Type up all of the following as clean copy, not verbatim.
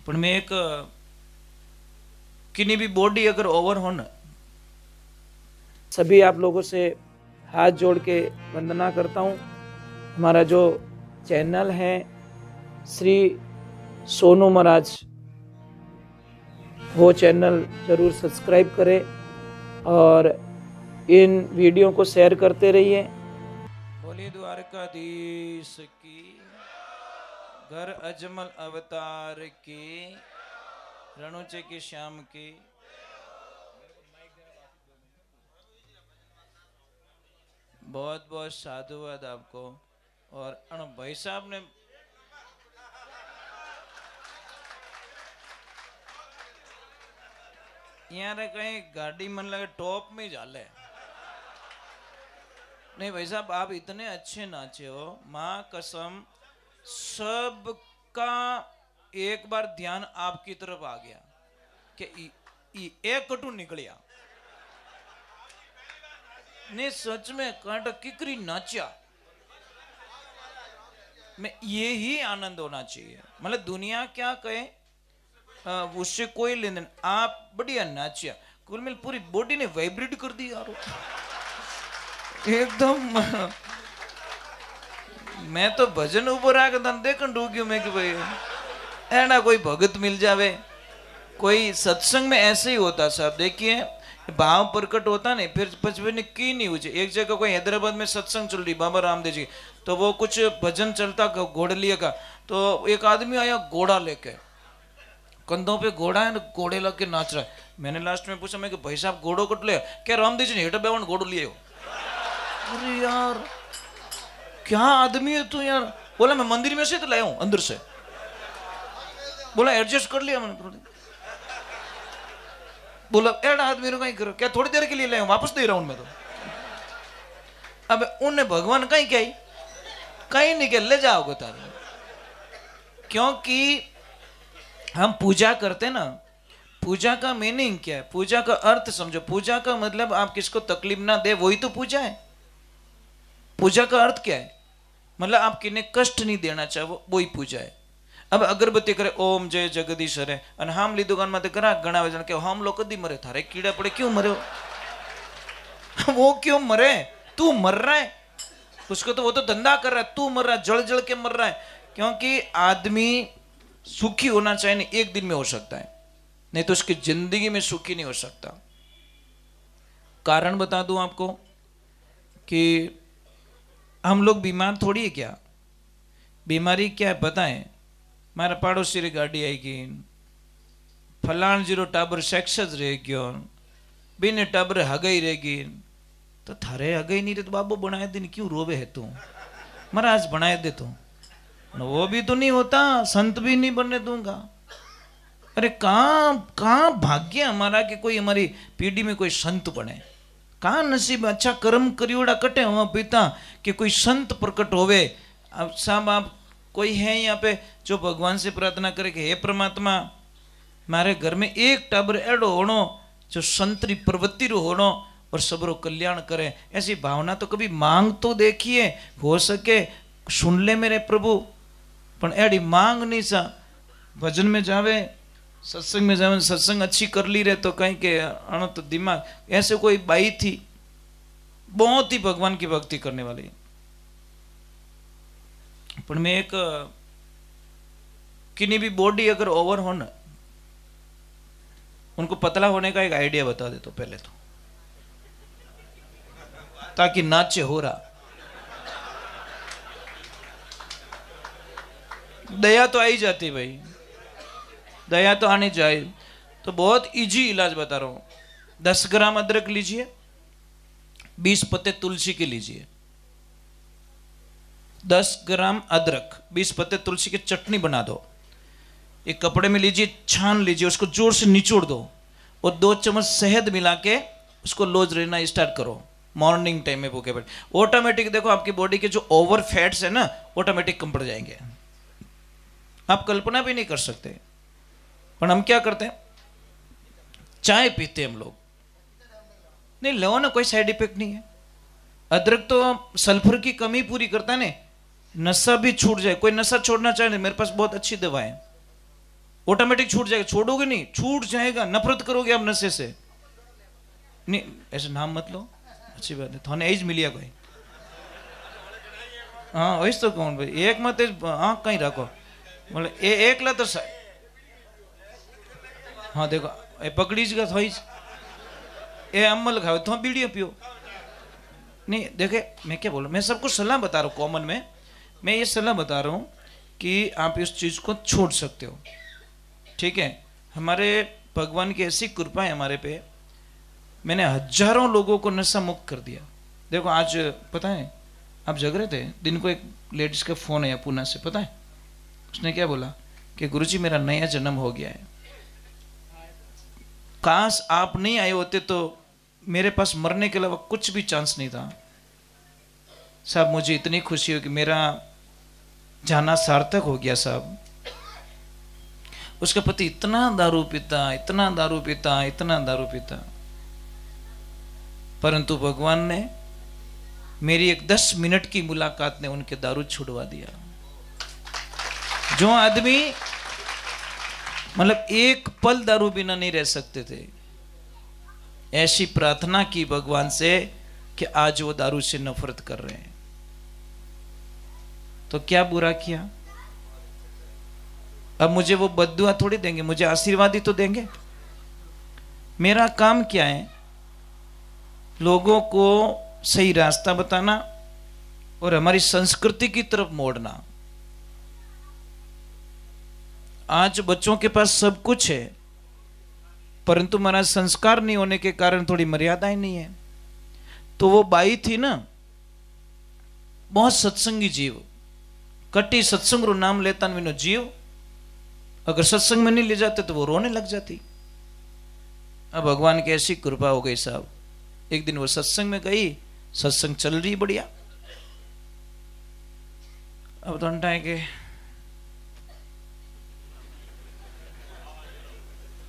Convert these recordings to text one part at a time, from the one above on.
पण मैं एक किन्हीं भी बॉडी अगर ओवर हो ना, सभी आप लोगों से हाथ जोड़ के वंदना करता हूँ। हमारा जो चैनल है श्री सोनू महाराज, वो चैनल जरूर सब्सक्राइब करें और इन वीडियो को शेयर करते रहिए। बोलिए द्वारकाधीश की, घर अजमल अवतार की, रणुचे की श्याम की। बहुत बहुत साधुवाद आपको। और भाई साहब ने यहाँ कहीं गाड़ी मन लगे टॉप में जाले। नहीं भाई साहब, आप इतने अच्छे नाचे हो, माँ कसम सबका एक बार ध्यान आपकी तरफ आ गया कि एक कटू निकलिया। ने सच में कांटा किकरी नाचा में ये ही आनंद होना चाहिए। मतलब दुनिया क्या कहे उससे कोई लेन देन। आप बढ़िया नाचिया, कुल मिल पूरी बॉडी ने वाइब्रेट कर दी यार एकदम। मैं तो भजन ऊपर आकर तन देखन डूग्यू मैं कि भाई ऐना कोई भगत मिल जावे। कोई सत्संग में ऐसे ही होता साहब, देखिए भाव प्रकट होता नहीं फिर पचपन की नहीं हुई। एक जगह कोई हैदराबाद में सत्संग चल रही बाबा रामदेव जी, तो वो कुछ भजन चलता घोड़लिया का, तो एक आदमी आया घोड़ा लेके, कंधों पे घोड़ा है, घोड़े लग के नाच रहा है। मैंने लास्ट में पूछा, मैं कि भाई साहब घोड़ो कट ले क्या? रामदेव जी ने हेटा बेवन घोड़ो लिए हो। अरे यार क्या आदमी है तू यार। बोला मैं मंदिर में से तो लाया हूं अंदर से। बोला एडजस्ट कर लिया मैंने। बोला एड आदमी कहीं करो क्या? थोड़ी देर के लिए लाया हूं, वापस दे रहा हूं मैं तो। अब उन्हें भगवान कहीं क्या कहीं नहीं के ले जाओगे तारे। क्योंकि हम पूजा करते ना, पूजा का मीनिंग क्या है? पूजा का अर्थ समझो। पूजा का मतलब आप किसको तकलीफ ना दे, वही तो पूजा है। पूजा का अर्थ क्या है? मतलब आप किन्हें कष्ट नहीं देना चाहो, वही पूजा है। अब अगरबत्ती करे ओम जय जगदीश हरे અને હામલી दुकान में करा गणावे जन के हम लोग कदी मरे, थारे कीड़ा पड़े क्यों मरे हो? वो क्यों मरे? तू मर रहा है, उसको तो वो तो धंधा कर रहा है, तू मर रहा है, जल जल के मर रहा है। क्योंकि आदमी सुखी होना चाहिए, नहीं एक दिन में हो सकता है, नहीं तो उसकी जिंदगी में सुखी नहीं हो सकता। कारण बता दूं आपको कि हम लोग बीमार थोड़ी है क्या? बीमारी क्या है पता है? मारा पाड़ोशी री गाड़ी आई गई, फलाण जीरो टाबर सेक्स ज रह गयो, बीने टाबर हगई रह गई। तो थारे हगई नहीं रहे तो बाबू बनाए दे, क्यों रोवे है तू? महाराज बनाए दे तू। वो भी तो नहीं होता, संत भी नहीं बनने दूंगा। अरे कहाँ भाग्य हमारा कि कोई हमारी पीढ़ी में कोई संत बने। कहाँ नसीब अच्छा कर्म करियोड़ा कटे हुआ पिता कि कोई संत प्रकट होवे। अब साहब आप कोई है यहाँ पे जो भगवान से प्रार्थना करे कि हे परमात्मा मारे घर में एक टाबर एडो होनो जो संतरी प्रवृत्ति रो होनो और सबरो कल्याण करे। ऐसी भावना तो कभी मांग तो देखिए, हो सके सुन ले मेरे प्रभु। पण एडी मांग नहीं सा। भजन में जावे, सत्संग में जावे, सत्संग अच्छी कर ली रहे तो कहीं के अण तो दिमाग। ऐसे कोई बाई थी बहुत ही भगवान की भक्ति करने वाली, पर मैं एक किन्हीं भी बॉडी अगर ओवर हो ना, उनको पतला होने का एक आइडिया बता दे तो पहले तो, ताकि नाचे हो रहा। दया तो आई जाती भाई, दया तो आनी चाहिए। तो बहुत इजी इलाज बता रहा हूं। 10 ग्राम अदरक लीजिए, 20 पत्ते तुलसी के लीजिए। 10 ग्राम अदरक, 20 पत्ते तुलसी की चटनी बना दो। एक कपड़े में लीजिए, छान लीजिए, उसको जोर से निचोड़ दो और 2 चम्मच शहद मिला के उसको लोज लेना स्टार्ट करो मॉर्निंग टाइम में भूखे पेट। ऑटोमेटिक देखो आपकी बॉडी के जो ओवर फैट्स है ना, ऑटोमेटिक कम पड़ जाएंगे। आप कल्पना भी नहीं कर सकते। पर हम क्या करते हैं, चाय पीते हम लोग, नहीं लो ना कोई साइड इफेक्ट नहीं है। अदरक तो सल्फर की कमी पूरी करता है ना, नशा भी छूट जाए। कोई नशा छोड़ना चाहे, मेरे पास बहुत अच्छी दवा है। ऑटोमेटिक छूट जाएगा, छोड़ोगे नहीं, छूट जाएगा, नफरत करोगे आप नशे से। नहीं ऐसे नाम मत लो, अच्छी बात है, थाने एज मिलिया कोई। हाँ वही तो कहूँ भाई, एक मत हाँ कहीं रखो, बोले एक ला तो हाँ देखो ए पकड़ी का थोड़ी ए अमल खाओ तो बीड़िया पियो। नहीं देखे मैं क्या बोलूँ, मैं सबको सलाह बता रहा हूँ, कॉमन में मैं ये सलाह बता रहा हूँ कि आप इस चीज़ को छोड़ सकते हो, ठीक है। हमारे भगवान की ऐसी कृपा है हमारे पे, मैंने हजारों लोगों को नशा मुक्त कर दिया। देखो आज पता है आप जग रहे थे, दिन को एक लेडीज का फोन आया पूना से, पता है उसने क्या बोला कि गुरुजी मेरा नया जन्म हो गया है, काश आप नहीं आए होते तो मेरे पास मरने के अलावा कुछ भी चांस नहीं था साहब, मुझे इतनी खुशी हो कि मेरा जाना सार्थक हो गया साहब। उसका पति इतना दारू पीता, इतना दारू पीता, इतना दारू पीता, परंतु भगवान ने मेरी एक 10 मिनट की मुलाकात ने उनके दारू छुड़वा दिया। जो आदमी मतलब एक पल दारू बिना नहीं रह सकते थे, ऐसी प्रार्थना की भगवान से कि आज वो दारू से नफरत कर रहे हैं, तो क्या बुरा किया। अब मुझे वो बद्दुआ थोड़ी देंगे, मुझे आशीर्वाद ही तो देंगे। मेरा काम क्या है, लोगों को सही रास्ता बताना और हमारी संस्कृति की तरफ मोड़ना। आज बच्चों के पास सब कुछ है, परंतु हमारा संस्कार नहीं होने के कारण थोड़ी मर्यादाएं नहीं है। तो वो बाई थी ना, बहुत सत्संगी जीव, कटी सत्संग रो नाम लेता विनो जीव, अगर सत्संग में नहीं ले जाते तो वो रोने लग जाती। अब भगवान की ऐसी कृपा हो गई साहब, एक दिन वो सत्संग में गई, सत्संग चल रही बढ़िया। अब तो अंटा है कि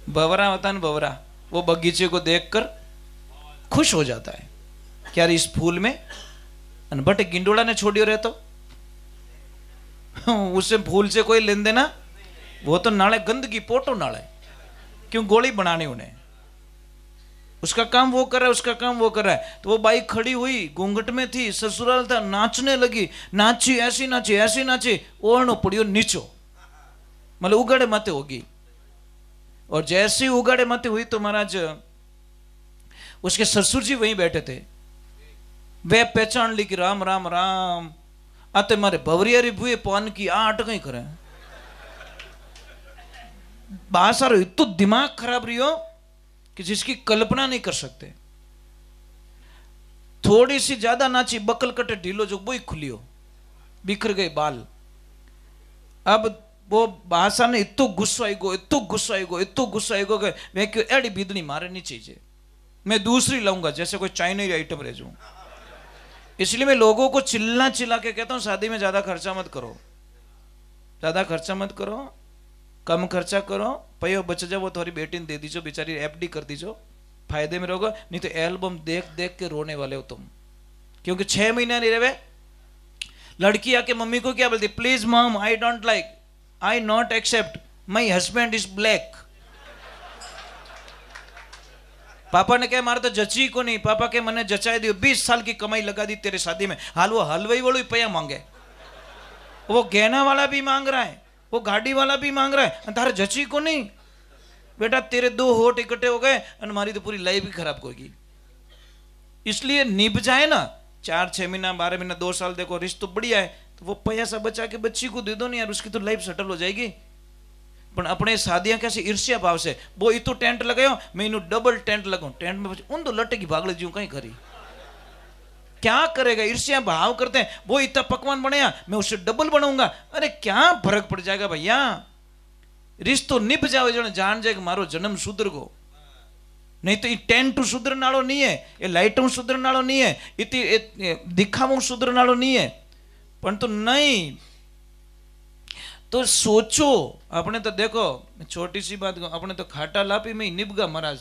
बवरा होता है, बवरा वो बगीचे को देखकर खुश हो जाता है, क्या इस फूल में बट गिंडोला ने छोड़ियो रहे तो उससे फूल से कोई लेन देना, वो तो नाले गंदगी पोटो नाले, क्यों गोली बनानी उन्हें, उसका काम वो कर रहा है, उसका काम वो कर रहा है। तो वो बाई खड़ी हुई, घूंघट में थी, ससुराल था, नाचने लगी, नाची ऐसी नाची ऐसी नाची, ओढ़नो पड़ियो नीचो, मतलब उगाड़े माते होगी। और जैसे ही उगाड़े माते हुई तो महाराज उसके ससुर जी वहीं बैठे थे, वे पहचान ली कि राम राम राम आते मारे भवरियारी भुए पान की आट कहीं करे। बासारो इतो दिमाग खराब रही कि जिसकी कल्पना नहीं कर सकते। थोड़ी सी ज्यादा नाची, बकल कटे ढीलो जो बोई खुलियो, बिखर गए बाल। अब वो भाषा ने इतो गुस्सा आई गो, इतो गुस्सा आई गो, इतो गुस्सा आई गो, वे क्यों एड़ी बिदनी मारे नहीं चाहिए, मैं दूसरी लाऊंगा, जैसे कोई चाइनीज आइटम रह जाऊं। इसलिए मैं लोगों को चिल्ला चिल्ला के कहता हूं शादी में ज्यादा खर्चा मत करो, ज्यादा खर्चा मत करो, कम खर्चा करो, पयो बच जाओ, वो थोड़ी बेटी ने दे दीजो, बेचारी एफडी कर दीजो, फायदे में रहोगे। नहीं तो एल्बम देख देख के रोने वाले हो तुम, क्योंकि 6 महीना नहीं रहे। लड़की आके मम्मी को क्या बोलती, please mom I don't like, I not accept, my husband is black. पापा ने क्या मारा तो जची को नहीं, पापा के मने जचाई दियो, 20 साल की कमाई लगा दी तेरे शादी में, हाल वो हलवाई वालों पया मांगे, वो गहना वाला भी मांग रहा है, वो गाड़ी वाला भी मांग रहा है, तारे जची को नहीं। बेटा तेरे 2 होठ इकट्ठे हो गए और हमारी तो पूरी लाइफ ही खराब होगी। इसलिए निभ जाए ना, 4-6 महीना 12 महीना 2 साल देखो रिश्ता बढ़िया है तो वो पैसा बचा के बच्ची को दे दो नहीं यार, उसकी तो लाइफ सेटल हो जाएगी। पर अपने शादियां कैसे ईर्ष्या भाव से, वो इतो टेंट लगायो मैं इन्हों डबल टेंट लगाऊं, टेंट में उन तो लटे की भागले जीव कहीं करी, क्या करेगा, ईर्ष्या भाव करते हैं। वो इतना पकवान बनाया मैं उससे डबल बनाऊंगा, अरे क्या फर्क पड़ जाएगा भैया। रिश्तो निभ जाओ जो जान जाए मारो जन्म सुधर गो, नहीं तो ये टेंट सुधर नालो नहीं है, ये लाइटों सुधर नालो नहीं है, इतनी दिखावों सुधर नालो नहीं है। परंतु नहीं तो सोचो, अपने तो देखो छोटी सी बात, अपने तो खाटा लापी में निभगा महाराज,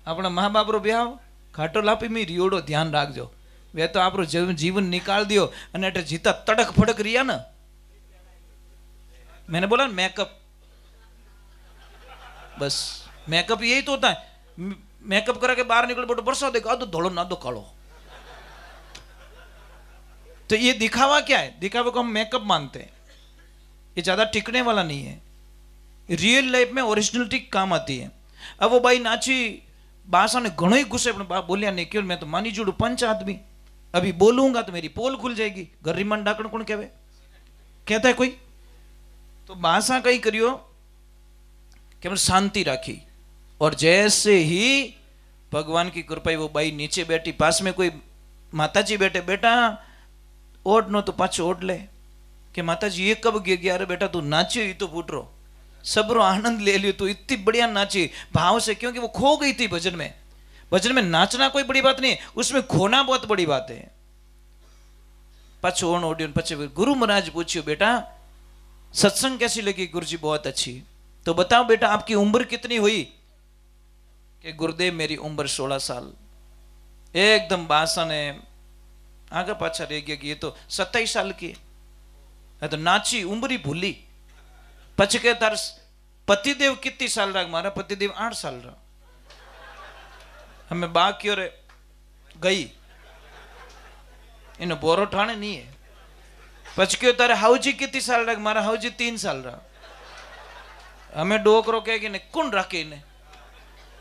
अपना माँ बाप रो ब्याह खाटो लापी में रियोड़ो, ध्यान राखजो, वे तो आप जीवन निकाल दियो अने अटे जीता तड़क फड़क रिया ना। मैंने बोला मेकअप बस मेकअप यही तो होता है। मेकअप करा के बाहर निकल बोलो बरसा देखा तो धोलो ना दो कालो। तो ये दिखावा क्या है? दिखावे को हम मेकअप मानते हैं, ये ज्यादा टिकने वाला नहीं है। रियल लाइफ में ओरिजिनलिटी काम आती है। अब वो भाई नाची बासा ने घणो ही गुस्से बोलिया नहीं क्यों, मैं तो मानी जुड़ू पंच आदमी, अभी बोलूंगा तो मेरी पोल खुल जाएगी। गर्री मन डाकण कौन कहवे, कहता है कोई? तो बासा कहीं करियो कि हमने शांति राखी, और जैसे ही भगवान की कृपा वो बाई नीचे बैठी, पास में कोई माताजी बैठे, बेटा ओढ़ नो तो पाछो ओढ़ ले, कि माताजी ये कब गिर गया? अरे बेटा तू नाचियो ही तो फूट रो, सबरो आनंद ले लियो, तू इतनी बढ़िया नाची भाव से, क्योंकि वो खो गई थी भजन में। भजन में नाचना कोई बड़ी बात नहीं है, उसमें खोना बहुत बड़ी बात है। पाछो ओढ़ ओढ़ियो, पछे गुरु महाराज पूछियो बेटा सत्संग कैसी लगी? गुरु जी बहुत अच्छी। तो बताओ बेटा आपकी उम्र कितनी हुई? कि गुरुदेव मेरी उम्र 16 साल। एकदम बासा ने आगे पाछा रह गया कि ये तो 27 साल की है। तो नाची उम्र ही भूली। पछ के तार पतिदेव कितनी साल रहा? मारा पतिदेव 8 साल रहा। हमें बाकी और गई इन बोरो ठाणे नहीं है। पछ के तारे हाउजी कितनी साल रहा? मारा हाउजी 3 साल रहा। हमें डोकरो कह के कौन रखे इन्हें,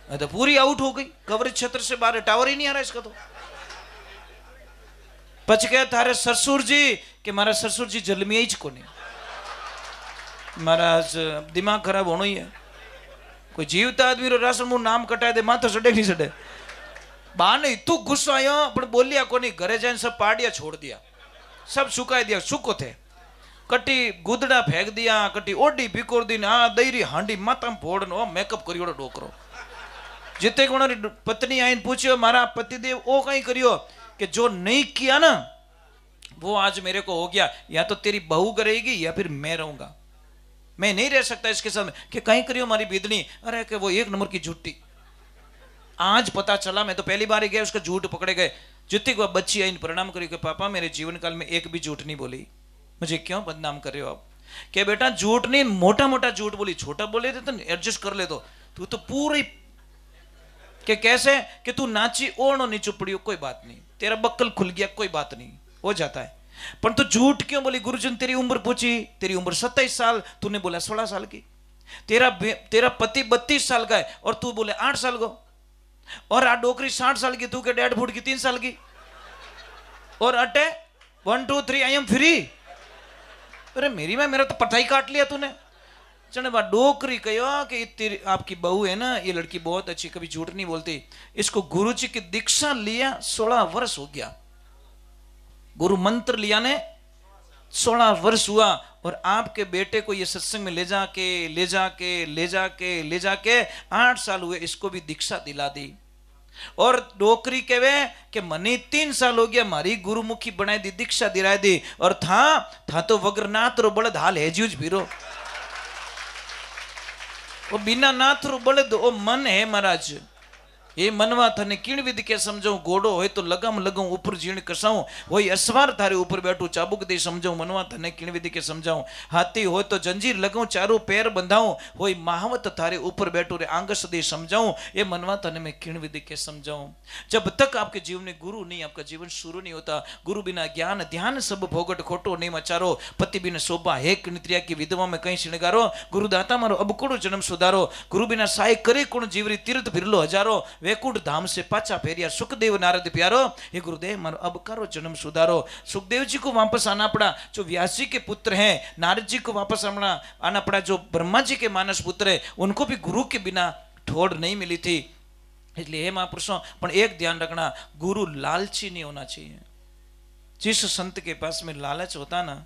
तो पूरी आउट हो गई, कवरेज क्षेत्र से बाहर, टावर ही नहीं आ रहा इसका। तो पच गया थारे ससुर जी कि मारा ससुर जी जलमिया ही को नहीं, महाराज दिमाग खराब होना ही है। कोई जीवता आदमी रो राशन मुंह नाम कटाए दे माथा सड़े नहीं सड़े। बा नहीं तू गुस्सा आयो पर बोलिया को नहीं, घरे जाने सब पाड़िया छोड़ दिया, सब सुखाई दिया, सुको थे, कटी गुदड़ा फेंक दिया, कटी ओडी बिकोर दी, हाँ दईरी हांडी माता में फोड़नो, मेकअप करियो डोकरो। जिते गुण पत्नी आई पूछियो मारा पतिदेव ओ कहीं करियो, कि जो नहीं किया ना वो आज मेरे को हो गया, या तो तेरी बहू करेगी या फिर मैं रहूंगा, मैं नहीं रह सकता इसके साथ। कि कहीं करियो हमारी बिदनी, अरे कि वो 1 नंबर की झूठी। आज पता चला, मैं तो पहली बार ही गया, उसका झूठ पकड़े गए। जितनी को बच्ची आई प्रणाम करी कि पापा मेरे जीवन काल में एक भी झूठ नहीं बोली, मुझे क्यों बदनाम कर रहे हो आप? क्या बेटा झूठ नहीं, मोटा मोटा झूठ बोली, छोटा बोले थे तो एडजस्ट कर ले। तो तू तो पूरी कि कैसे कि तू नाची ओढ़ो नहीं चुपड़ी, कोई बात नहीं, तेरा बक्कल खुल गया, कोई बात नहीं, हो जाता है। पर तू झूठ क्यों बोली? गुरुजन तेरी उम्र पूछी, तेरी उम्र 27 साल, तूने बोला 16 साल की। तेरा पति 32 साल का है और तू बोले 8 साल को, और आ डोकरी 60 साल की, तू के 1.5 फुट की 3 साल की, और अटे 1 2 3 आई एम फ्री। अरे मेरा तो पता ही काट लिया तूने। चने बा डोकरी कहो कि तेरी आपकी बहू है ना, ये लड़की बहुत अच्छी, कभी झूठ नहीं बोलती। इसको गुरु जी की दीक्षा लिया 16 वर्ष हो गया, गुरु मंत्र लिया ने 16 वर्ष हुआ, और आपके बेटे को ये सत्संग में ले जाके 8 साल हुए, इसको भी दीक्षा दिला दी। और डोकरी कहवे कि मनी 3 साल हो गया, मारी गुरुमुखी बनाई दी, दीक्षा दिलाई दी, और था तो वगर नाथ रो बड़द हाल है जूझ भीरो, वो बिना नाथ रो बड़द ओ मन है महाराज। ये मनवा थने किण विधि के समझाऊं, घोड़ो होय तो लगाम लगाऊं ऊपर जीण कसाऊं, वही असवार थारे ऊपर बैठू चाबुक दे समझाऊं, मनवा थने किण विधि के समझाऊं, हाथी होय तो जंजीर लगाऊं चारों पैर बंधाऊं, वही महावत थारे ऊपर बैठू रे आंगस दे समझाऊं, ये मनवा थने मैं किण विधि के समझाऊं। जब तक आपके जीवन में गुरु नहीं, आपका जीवन शुरू नहीं होता। गुरु बिना ज्ञान ध्यान सब भोगट खोटो नहीं मचारो, पति बिना शोभा है नित्रिया की विधवा में कहीं श्रृंगारो, गुरुदाता मारो अब कुड़ो जन्म सुधारो, गुरु बिना साय करे कुण जीवरी तीर्थ फिरलो हजारो, वैकुंठ धाम से पाचा फेरिया सुखदेव नारद प्यारो, हे गुरुदेव मारो अब करो जन्म सुधारो। सुखदेव जी को वापस आना पड़ा, जो व्यास जी के पुत्र हैं, नारद जी को वापस आना पड़ा, जो ब्रह्मा जी के मानस पुत्र है, उनको भी गुरु के बिना ठोड़ नहीं मिली थी। इसलिए हे महापुरुषों, पर एक ध्यान रखना, गुरु लालची नहीं होना चाहिए। जिस संत के पास में लालच होता ना,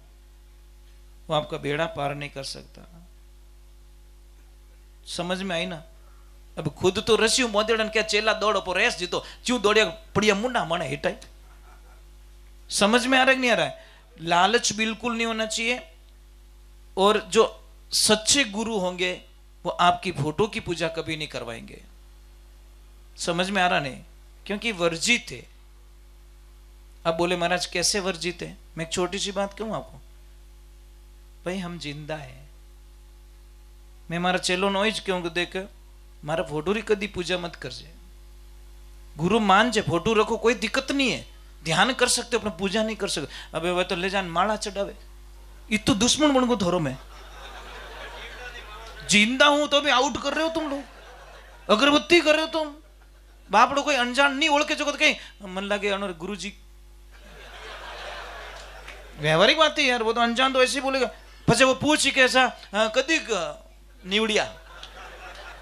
वो आपका बेड़ा पार नहीं कर सकता। समझ में आई ना? अब खुद तो रस्यू मोदेड़न क्या चेला दौड़ो पर रेस जीतो, क्यों दौड़िया पड़िया मुंडा मने हिटाई। समझ में आ रहा है कि नहीं आ रहा है? लालच बिल्कुल नहीं होना चाहिए। और जो सच्चे गुरु होंगे वो आपकी फोटो की पूजा कभी नहीं करवाएंगे। समझ में आ रहा नहीं? क्योंकि वर्जित है। अब बोले महाराज कैसे वर्जित है? मैं एक छोटी सी बात कहूं आपको, भाई हम जिंदा है। मैं हमारा चेलो नोइज क्यों देख मारा फोटो री कदी पूजा मत करजे। गुरु मान जे फोटो रखो कोई दिक्कत नहीं है, ध्यान कर सकते हो, अपना पूजा नहीं कर सकते। अबे वह तो ले जान माला चढ़ावे, इतो दुश्मन बन गो थोरो में। जिंदा हूं तो भी आउट कर रहे हो तुम लोग, अगरबत्ती कर रहे हो तुम। बापड़ो कोई अनजान नहीं ओळखे जो कहीं मन लगे अनोर गुरुजी। व्यवहारिक बात है यार, वो तो अनजान तो ऐसे ही बोलेगा। પછી वो पूछ के ऐसा कदी निवड़िया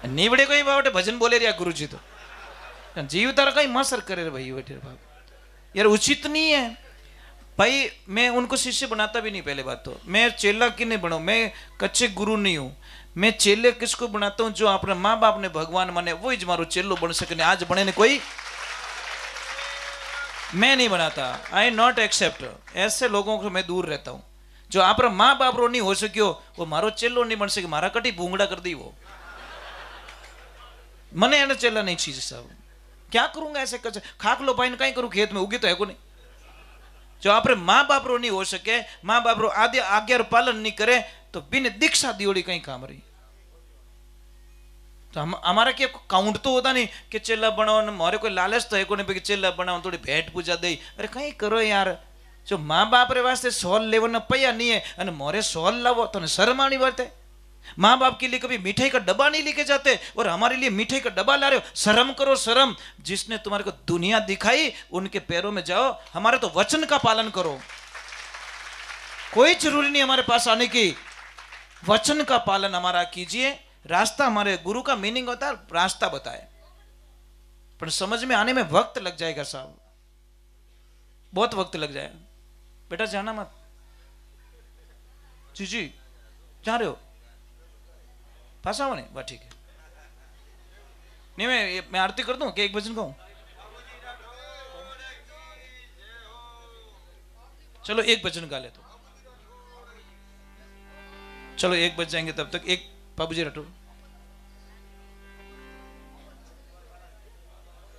निवड़े कोई बाटे भजन बोले रिया गुरुजी तो जीव तारा कहीं मसर करे रे भाई बेटे बाप यार, उचित नहीं है भाई। मैं उनको शिष्य बनाता भी नहीं, पहले बात तो मैं चेला की नहीं बनाऊं, मैं कच्चे गुरु नहीं हूं। मैं चेले किसको बनाता हूं? जो अपने माँ बाप ने भगवान माने वो ही मारो चेलो बन सके। आज बने ने कोई मैं नहीं बनाता। आई नॉट एक्सेप्ट, ऐसे लोगों को मैं दूर रहता हूं। जो आप माँ बाप रो नहीं हो सको वो मारो चेलो नहीं बन सके। मारा कटी भूंगड़ा कर दी वो, मने एने चेला नहीं चीज साहब। क्या करूंगा ऐसे कच्चे खाक लो पाइन कहीं करूं, खेत में उगी तो है को नहीं। जो आप माँ बाप रो नहीं हो सके, माँ बाप रो आदि आज्ञा पालन नहीं करे तो बिन दीक्षा दियोड़ी कहीं काम रही। तो हमारा क्या काउंट तो होता नहीं कि चेला बनाओ, मोरे कोई लालच तो है को नहीं चेला बनाओ थोड़ी भेंट पूजा दे। अरे कहीं करो यार, जो माँ बाप रे वास्ते सॉल लेवन पैया नहीं है अने मोरे सॉल लावो तो शर्म आनी बात है। माँ बाप के लिए कभी मिठाई का डब्बा नहीं लेके जाते और हमारे लिए मिठाई का डब्बा ला रहे हो। शर्म करो शर्म। जिसने तुम्हारे को दुनिया दिखाई उनके पैरों में जाओ, हमारे तो वचन का पालन करो। कोई जरूरी नहीं हमारे पास आने की, वचन का पालन हमारा कीजिए। रास्ता हमारे गुरु का मीनिंग होता है रास्ता बताए, पर समझ में आने में वक्त लग जाएगा साहब, बहुत वक्त लग जाएगा। बेटा जाना मत जी जा रहे हो पास आओ नहीं बस ठीक है। नहीं मैं आरती कर दूं कि एक भजन गाऊं? चलो एक भजन गा ले तो चलो एक बज जाएंगे तब तक। एक बाबूजी रटो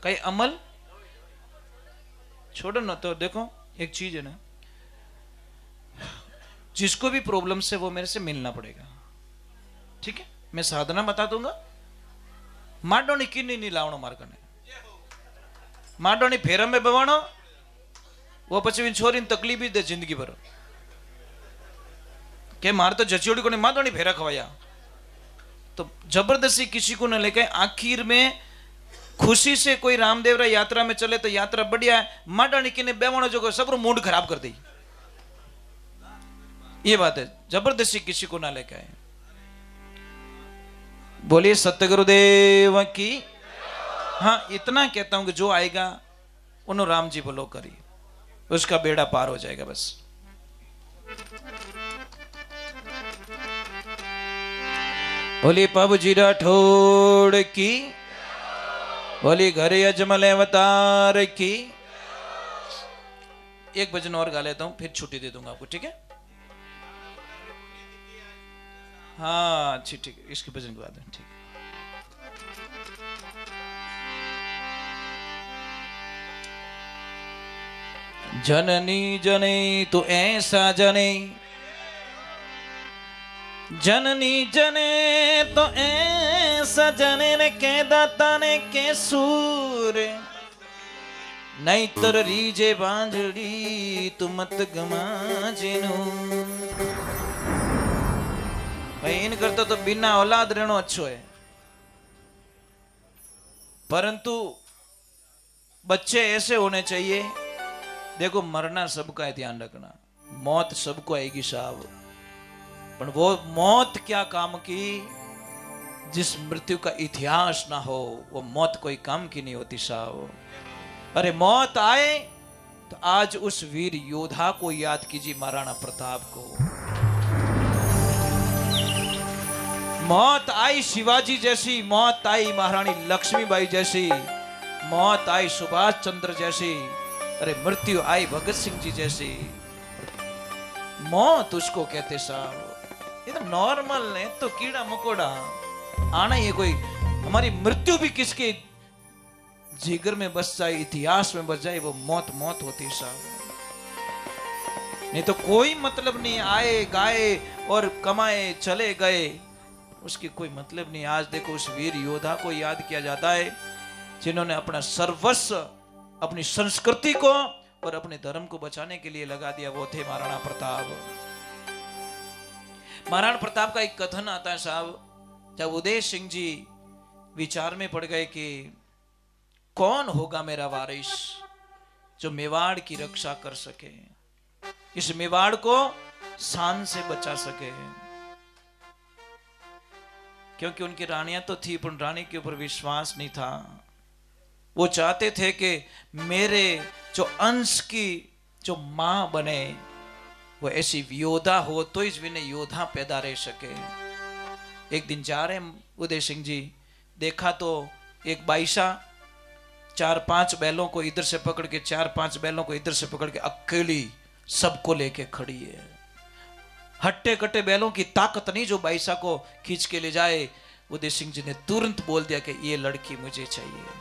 कई अमल छोड़ो ना। तो देखो एक चीज है ना, जिसको भी प्रॉब्लम से वो मेरे से मिलना पड़ेगा, ठीक है? मैं साधना बता दूंगा। माडोनी किन्नी नहीं लावणो मार कने, माडोनी फेरम में बवाणो वो पछी छोरी तकलीफ भी दे जिंदगी भर के मार तो जचियोड़ी को नहीं माडोनी फेरा खवाया। तो जबरदस्ती किसी को न लेके आखिर में खुशी से कोई रामदेव रा यात्रा में चले तो यात्रा बढ़िया है। माडोनी किने बेवाणो जो सबरो मूड खराब कर दी, ये बात है। जबरदस्ती किसी को ना लेके आए। बोलिए सतगुरुदेव की। हाँ इतना कहता हूं कि जो आएगा उन्होंने राम जी बोलो करी, उसका बेड़ा पार हो जाएगा बस। बोली पबजी राठौड़ की, बोली घरे अजमल अवतार की। एक भजन और गा लेता हूं फिर छुट्टी दे दूंगा आपको, ठीक है? हाँ अच्छी ठीक है, इसके भजन के बाद ठीक है। जननी जने तो ऐसा जने, जननी जने तो ऐसा जने ने के दाता ने के सूर, नहीं तर रीजे बांझड़ी तू मत गमा जिनू। भाई इन करता तो बिना औलाद रहना अच्छो है, परंतु बच्चे ऐसे होने चाहिए। देखो मरना सबका है, ध्यान रखना, मौत सबको आएगी साहब, पर वो मौत क्या काम की जिस मृत्यु का इतिहास ना हो, वो मौत कोई काम की नहीं होती साहब। अरे मौत आए तो आज उस वीर योद्धा को याद कीजिए, महाराणा प्रताप को। मौत आई शिवाजी जैसी, मौत आई महारानी लक्ष्मीबाई जैसी, मौत आई सुभाष चंद्र जैसी, अरे मृत्यु आई भगत सिंह जी जैसी। मौत उसको कहते साहब, ये तो नॉर्मल है, तो कीड़ा मकोड़ा आना, ये कोई हमारी मृत्यु भी किसके जिगर में बस जाए, इतिहास में बस जाए, वो मौत मौत होती साहब। नहीं तो कोई मतलब नहीं, आए गाए और कमाए चले गए, उसकी कोई मतलब नहीं। आज देखो उस वीर योद्धा को याद किया जाता है जिन्होंने अपना सर्वस्व अपनी संस्कृति को और अपने धर्म को बचाने के लिए लगा दिया। वो थे महाराणा प्रताप। महाराणा प्रताप का एक कथन आता है साहब, जब उदय सिंह जी विचार में पड़ गए कि कौन होगा मेरा वारिस जो मेवाड़ की रक्षा कर सके, इस मेवाड़ को शान से बचा सके। क्योंकि उनकी रानियां तो थी पर रानी के ऊपर विश्वास नहीं था। वो चाहते थे कि मेरे जो अंश की जो मां बने वो ऐसी योद्धा हो तो इस विनय योद्धा पैदा रह सके। एक दिन जा रहे उदय सिंह जी, देखा तो एक बाईसा 4-5 बैलों को इधर से पकड़ के 4-5 बैलों को इधर से पकड़ के अकेली सबको लेके खड़ी है। हट्टे कट्टे बैलों की ताकत नहीं जो बाईसा को खींच के ले जाए। उदय सिंह जी ने तुरंत बोल दिया कि ये लड़की मुझे चाहिए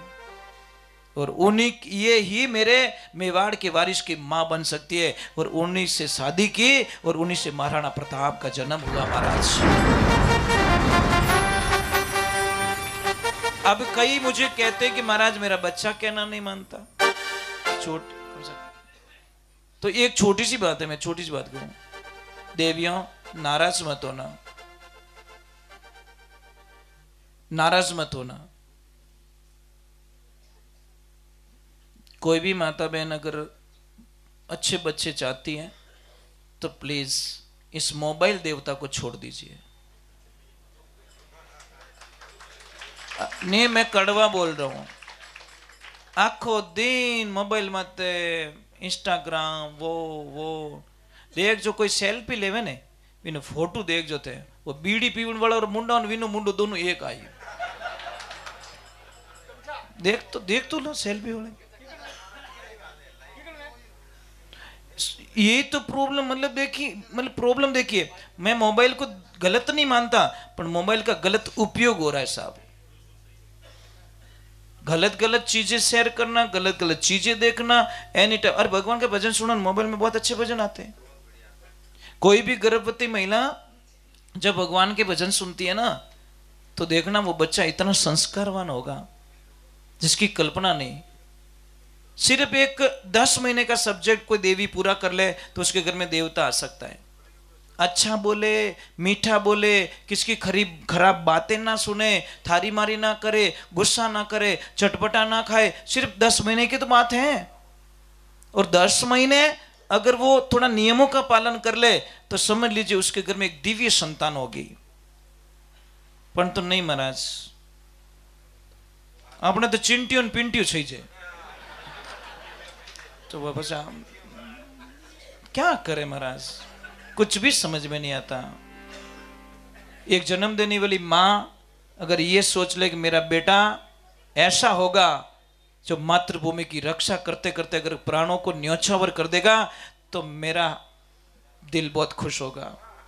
और उन्हीं ये ही मेरे मेवाड़ के वारिस की मां बन सकती है। और उन्हीं से शादी की और उन्हीं से महाराणा प्रताप का जन्म हुआ महाराज। अब कई मुझे कहते हैं कि महाराज मेरा बच्चा कहना नहीं मानता। तो एक छोटी सी बात है, मैं छोटी सी बात कहूं, देवियों नाराज मत होना, नाराज मत होना। कोई भी माता बहन अगर अच्छे बच्चे चाहती है तो प्लीज इस मोबाइल देवता को छोड़ दीजिए। नहीं, मैं कड़वा बोल रहा हूं। आखो दिन मोबाइल मत इंस्टाग्राम वो देख, जो कोई सेल्फी लेवे ने विनो फोटो देख जो थे वो बीड़ी पीवन वाला और मुंडा और विनो मुंडो दोनों एक आई। देख तो लो सेल्फी वाले। ये तो प्रॉब्लम मतलब प्रॉब्लम देखिए, मैं मोबाइल को गलत नहीं मानता पर मोबाइल का गलत उपयोग हो रहा है साहब। गलत चीजें शेयर करना, गलत चीजें देखना एनी टाइम। अरे भगवान के भजन सुनना, मोबाइल में बहुत अच्छे भजन आते हैं। कोई भी गर्भवती महिला जब भगवान के भजन सुनती है ना तो देखना वो बच्चा इतना संस्कारवान होगा जिसकी कल्पना नहीं। सिर्फ एक 10 महीने का सब्जेक्ट कोई देवी पूरा कर ले तो उसके घर में देवता आ सकता है। अच्छा बोले, मीठा बोले, किसकी खराब बातें ना सुने, थारी मारी ना करे, गुस्सा ना करे, चटपटा ना खाए। सिर्फ 10 महीने की तो बात है। और 10 महीने अगर वो थोड़ा नियमों का पालन कर ले तो समझ लीजिए उसके घर में एक दिव्य संतान होगी। परंतु नहीं महाराज, આપણે તો ચિંટ્યું ને પિંટ્યું થઈ જાય तो वापस क्या करे महाराज, कुछ भी समझ में नहीं आता। एक जन्म देने वाली मां अगर ये सोच ले कि मेरा बेटा ऐसा होगा जो मातृभूमि की रक्षा करते करते अगर प्राणों को न्योछावर कर देगा तो मेरा दिल बहुत खुश होगा।